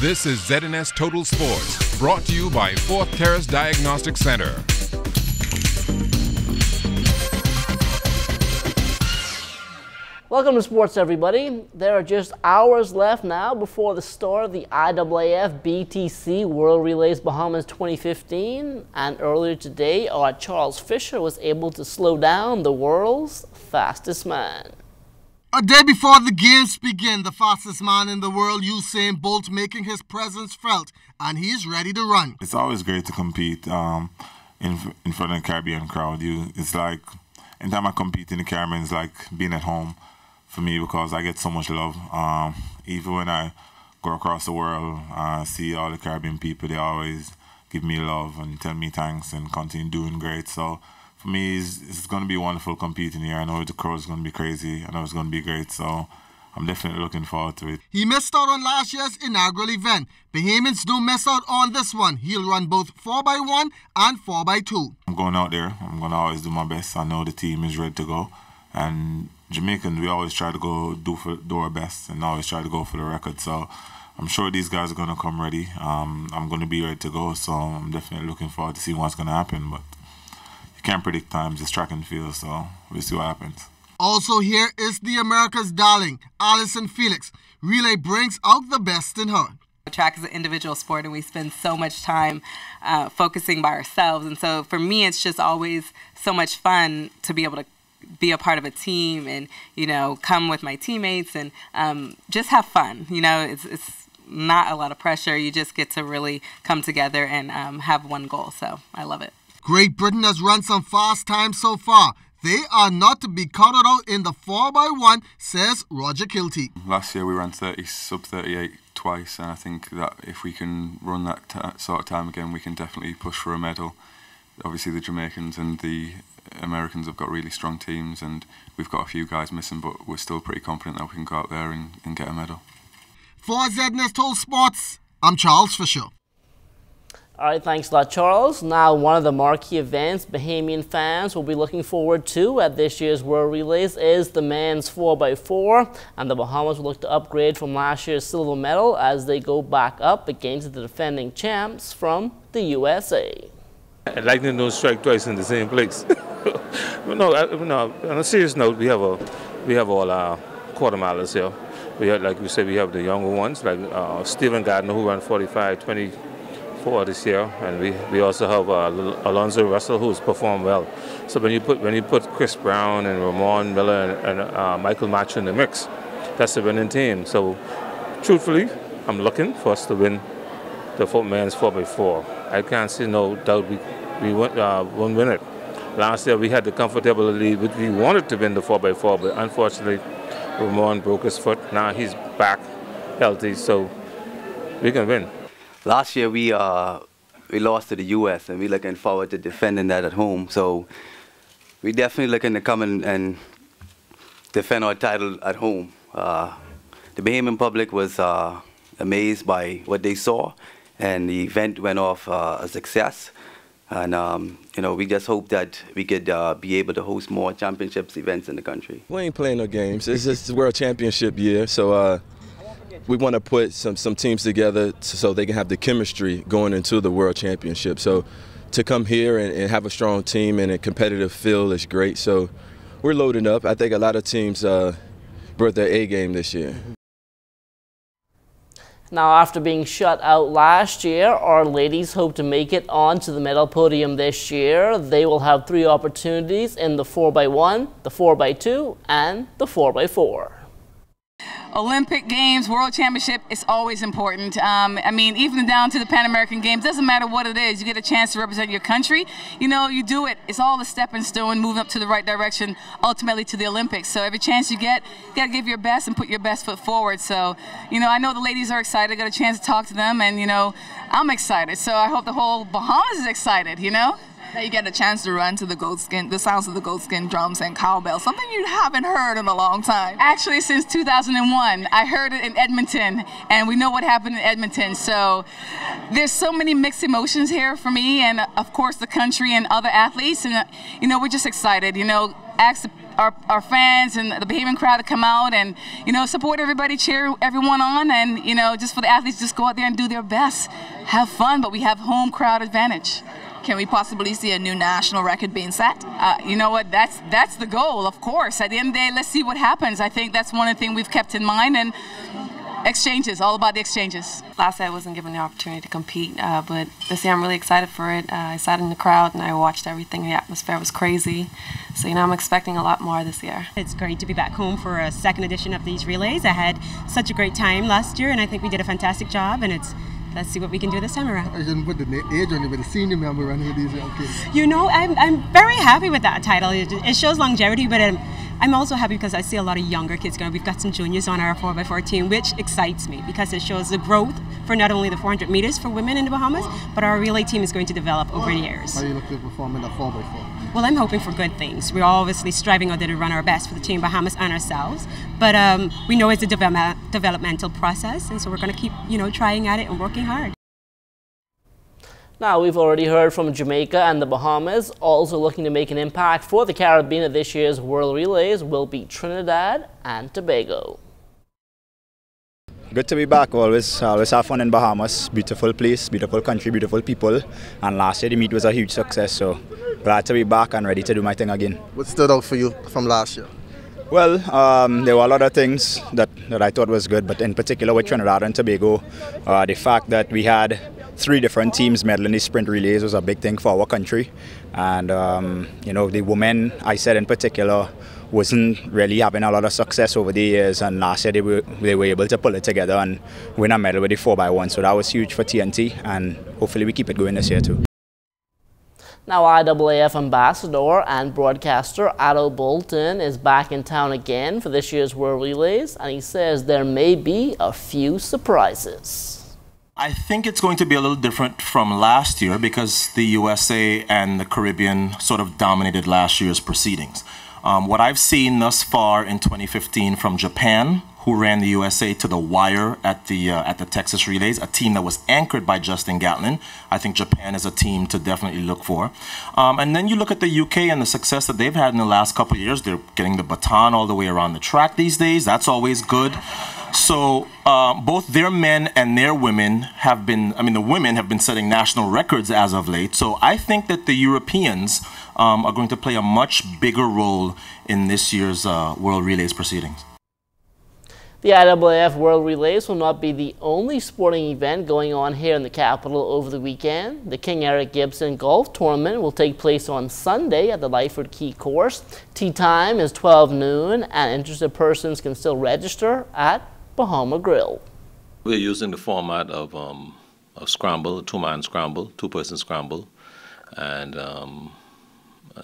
This is ZNS Total Sports, brought to you by Fourth Terrace Diagnostic Center. Welcome to sports, everybody. There are just hours left now before the start of the IAAF BTC World Relays Bahamas 2015, and earlier today, our Charles Fisher was able to slow down the world's fastest man. A day before the games begin, the fastest man in the world, Usain Bolt, making his presence felt, and he's ready to run. It's always great to compete in front of the Caribbean crowd. It's like, anytime I compete in the Caribbean, it's like being at home for me because I get so much love. Even when I go across the world, see all the Caribbean people, they always give me love and tell me thanks and continue doing great. So for me, it's going to be wonderful competing here. I know the crowd is going to be crazy. I know it's going to be great, so I'm definitely looking forward to it. He missed out on last year's inaugural event. Bahamians don't miss out on this one. He'll run both 4x1 and 4x2. I'm going out there. I'm going to always do my best. I know the team is ready to go. And Jamaicans, we always try to go do our best and always try to go for the record. So I'm sure these guys are going to come ready. I'm going to be ready to go, so I'm definitely looking forward to seeing what's going to happen. But can't predict times, it's track and field, so we'll see what happens. Also here is the America's darling, Allyson Felix. Relay brings out the best in her. Track is an individual sport and we spend so much time focusing by ourselves, and so for me it's just always so much fun to be able to be a part of a team and, you know, come with my teammates and just have fun. You know, it's not a lot of pressure. You just get to really come together and have one goal, so I love it. Great Britain has run some fast times so far. They are not to be counted out in the 4x1, says Roger Kilty. Last year we ran sub 38 twice, and I think that if we can run that sort of time again, we can definitely push for a medal. Obviously the Jamaicans and the Americans have got really strong teams, and we've got a few guys missing, but we're still pretty confident that we can go out there and get a medal. For ZNS Total Sports, I'm Charles Fisher. All right, thanks a lot, Charles. Now, one of the marquee events Bahamian fans will be looking forward to at this year's World Relays is the men's 4x4, and the Bahamas will look to upgrade from last year's silver medal as they go back up against the defending champs from the USA. Lightning don't strike twice in the same place. No, on a serious note, we have all our quarter milers here. We have, like you said, we have the younger ones, like Stephen Gardner, who ran 45-24 this year, and we also have Alonzo Russell, who's performed well. So when you put Chris Brown and Ramon Miller and Michael Match in the mix, that's the winning team. So truthfully, I'm looking for us to win the men's 4x4. I can't see no doubt we won't win it. Last year we had the comfortable lead, but we wanted to win the 4x4, but unfortunately Ramon broke his foot. Now he's back healthy, so we can win. Last year we lost to the U.S. and we're looking forward to defending that at home. So we're definitely looking to come and defend our title at home. The Bahamian public was amazed by what they saw, and the event went off a success. And you know, we just hope that we could be able to host more championships events in the country. We ain't playing no games. It's just the World Championship year, so we want to put some teams together so they can have the chemistry going into the World Championship. So to come here and have a strong team and a competitive field is great. So we're loading up. I think a lot of teams brought their A game this year. Now, after being shut out last year, our ladies hope to make it onto the medal podium this year. They will have 3 opportunities in the 4x1, the 4x2, and the 4x4. Olympic Games, World Championship is always important. I mean, even down to the Pan American Games, doesn't matter what it is, you get a chance to represent your country. You know, you do it. It's all a stepping stone, moving up to the right direction, ultimately to the Olympics. So every chance you get, you got to give your best and put your best foot forward. So, you know, I know the ladies are excited. I got a chance to talk to them, and, you know, I'm excited. So I hope the whole Bahamas is excited, you know? Now you get a chance to run to the sounds of the goatskin drums and cowbell, something you haven't heard in a long time. Actually, since 2001. I heard it in Edmonton, and we know what happened in Edmonton. So there's so many mixed emotions here for me, and of course the country and other athletes. And you know, we're just excited. You know, ask our fans and the Bahamian crowd to come out and, support everybody, cheer everyone on, and, just for the athletes, just go out there and do their best. Have fun, but we have home crowd advantage. Can we possibly see a new national record being set? You know what? That's the goal, of course. At the end of the day, let's see what happens. I think that's one of the things we've kept in mind, and exchanges, all about the exchanges. Last year I wasn't given the opportunity to compete, but this year I'm really excited for it. I sat in the crowd and I watched everything. The atmosphere was crazy. So, I'm expecting a lot more this year. It's great to be back home for a second edition of these relays. I had such a great time last year, and I think we did a fantastic job, and let's see what we can do this time around. I didn't put the age on it, but the senior member running with these young kids. I'm very happy with that title. It shows longevity, but I'm also happy because I see a lot of younger kids going. We've got some juniors on our 4x4 team, which excites me because it shows the growth for not only the 400 meters for women in the Bahamas, but our relay team is going to develop over the years. How do you look to perform in the 4x4? Well, I'm hoping for good things. We're obviously striving out there to run our best for the Team Bahamas and ourselves, but we know it's a developmental process, and so we're going to keep, trying at it and working hard. Now, we've already heard from Jamaica and the Bahamas. Also looking to make an impact for the Caribbean at this year's World Relays will be Trinidad and Tobago. Good to be back. Always have fun in Bahamas. Beautiful place, beautiful country, beautiful people. And last year the meet was a huge success, so glad to be back and ready to do my thing again. What stood out for you from last year? Well, there were a lot of things that I thought was good, but in particular with Trinidad and Tobago, the fact that we had 3 different teams medal in the sprint relays was a big thing for our country. And, the women, I said in particular, wasn't really having a lot of success over the years, and last year they were able to pull it together and win a medal with the 4x1, so that was huge for TNT, and hopefully we keep it going this year too. Now, IAAF ambassador and broadcaster Otto Bolton is back in town again for this year's World Relays, and he says there may be a few surprises. I think it's going to be a little different from last year because the USA and the Caribbean sort of dominated last year's proceedings. What I've seen thus far in 2015 from Japan, who ran the USA to the wire at the Texas Relays, a team that was anchored by Justin Gatlin. I think Japan is a team to definitely look for. And then you look at the UK and the success that they've had in the last couple of years. They're getting the baton all the way around the track these days. That's always good. So both their men and their women have been, the women have been setting national records as of late. So I think that the Europeans are going to play a much bigger role in this year's World Relays proceedings. The IAAF World Relays will not be the only sporting event going on here in the capital over the weekend. The King Eric Gibson Golf Tournament will take place on Sunday at the Lyford Key Course. Tee time is 12 noon, and interested persons can still register at Bahama Grill. We're using the format of scramble, a 2-man scramble, 2-person scramble, and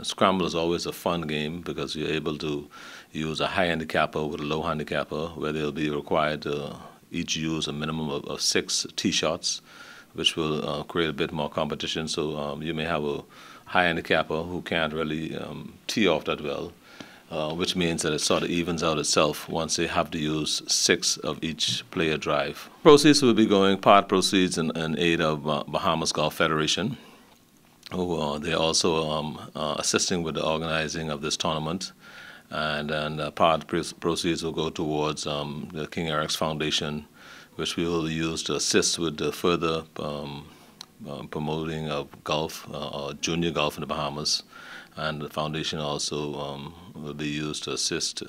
scramble is always a fun game because you're able to use a high handicapper with a low handicapper, where they'll be required to each use a minimum of 6 tee shots, which will create a bit more competition. So you may have a high handicapper who can't really tee off that well, which means that it sort of evens out itself once they have to use 6 of each player drive. Proceeds will be going, part proceeds in aid of Bahamas Golf Federation, who they're also assisting with the organizing of this tournament. And part proceeds will go towards the King Eric's Foundation, which we will use to assist with the further promoting of golf, junior golf in the Bahamas. And the foundation also will be used to assist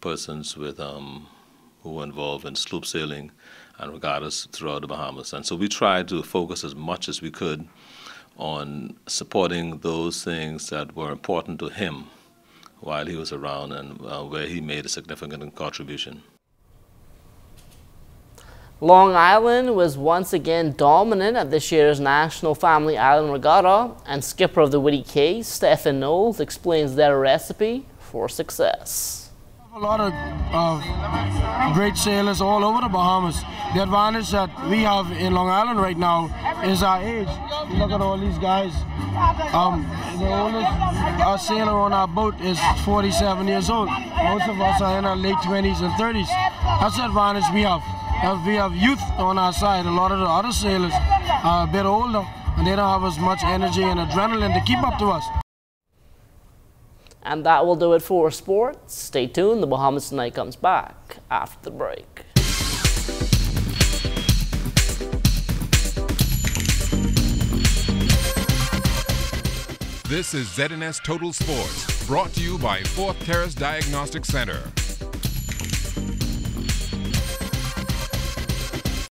persons with who are involved in sloop sailing and regattas throughout the Bahamas. And so we tried to focus as much as we could on supporting those things that were important to him while he was around, and where he made a significant contribution. Long Island was once again dominant at this year's National Family Island Regatta, and skipper of the Whitty K, Stephen Knowles, explains their recipe for success. A lot of great sailors all over the Bahamas. The advantage that we have in Long Island right now is our age. You look at all these guys. The oldest sailor on our boat is 47 years old. Most of us are in our late 20s and 30s. That's the advantage we have. We have youth on our side. A lot of the other sailors are a bit older, and they don't have as much energy and adrenaline to keep up to us. And that will do it for sports. Stay tuned. The Bahamas Tonight comes back after the break. This is ZNS Total Sports, brought to you by 4th Terrace Diagnostic Center.